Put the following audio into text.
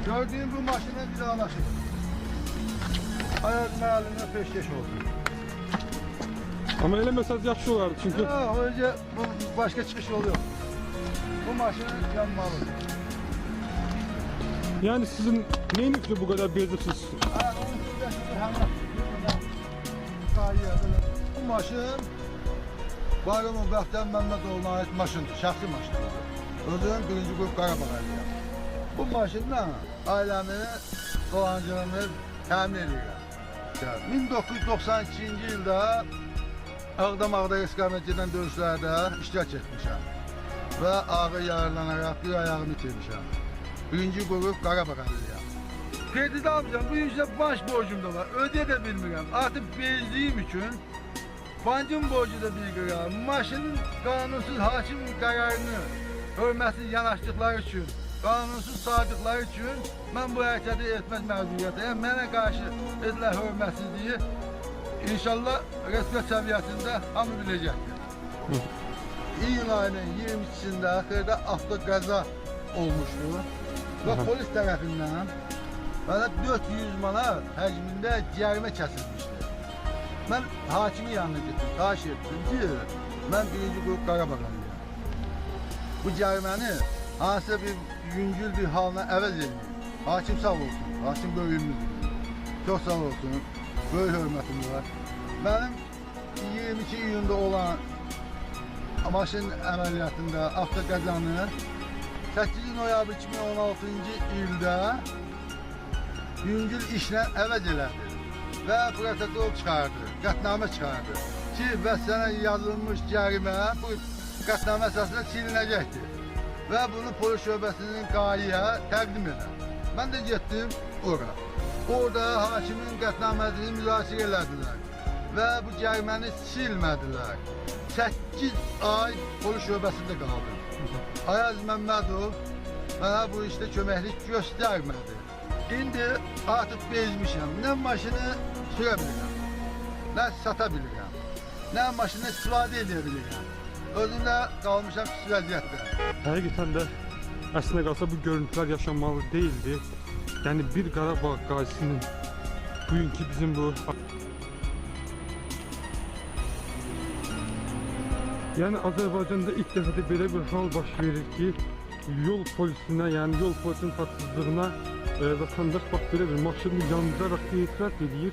Gördüğün bu maşına vidalaşır. Ayaz mahalline peşkeş olsun. Ama eləməsəz yaxşı olardı çünkü. Ha, önce bu başka çıkış yolu yok. Bu maşının yanmalı. Yani sizin neyinizle bu kadar bezipsiz? Ha, onun sürdüğü hemen. Bu maşın Bayramın Bəxtiyar Məmmədoğlu'na ait maşındır, şəxsi maşındır. Özünün birinci qrup Qarabağ əliyyə. Bu maşınla ailəmi, dolancılığını təmin edirəm. 1992-ci ildə Ağdam-Ağda istiqamət edən döyüşlərdə iştirak etmişəm və ağır yaralanaraq bir ayağımı itirmişəm. Birinci qrup Qarabağ əliyyə. Kredit almışam, bu yüzden baş borcum da var, ödeyə də bilmirəm. Artıq bezdiyim üçün bankın borcu da bir qırar. Maşının qanunsuz hakim qərarını hörmətsiz yanaşdıqları üçün, qanunsuz saydıqları üçün mən bu hərəkəti etmək məcburiyyətəyəm. Mənə qarşı edilən hörmətsizliyi inşallah rəsmiyyət səviyyəsində hamı biləcəkdir. İyun ayının 22-sində axırda avtoqəza olmuşdu və polis tərəfindən mənə 400 manat həcmində cərimə kəsilmişdi. Ben hakimin yanına gittim, xahiş ettim ki, ben birinci qrup Qarabağ əliyəm. Bu cəriməni hansısa bir yüngül bir halına əvəz edin. Hakim sağ olsun, hakim böyüyümüzdür. Çok sağ olsun, böyük hörmətim var. Benim 22 iyunda olan maşın əməliyyatında avtoqəzanı 8 noyabr 2016-cı ildə yüngül işlə əvəz elədi. Ve protokol çıkardı, qətnamə çıkardı ki, və sənə yazılmış cərimə bu qətnamə əsasında silinəcəkdir və bunu polis şöbəsinin qayiyə təqdim edən. Mən də getdim ora. Orada hakimin qətnaməsini müzakirə elədilər və bu cəriməni silmədilər. 8 ay polis şöbəsində qaldım. Ayaz Məmmədov mənə bu işdə köməklik göstərmədi. İndi artıq bezmişəm. Nə maşını sürə bilirəm, nə sata bilirəm, nə maşını istifadə edə bilirəm. Özümdə qalmışam pis vəziyyətdə. Həqiqətən də əslində qalsa bu görüntülər yaşanmalı değildi. Yani bir Qarabağ qazisinin bugünkü bizim bu... Yani Azərbaycanda ilk dəfə də belə bir hal baş verir ki, yol polisinə, yani yol polisinin tatsızlığına vatandaş bax belə bir maşını yandıraraq etiraz edir.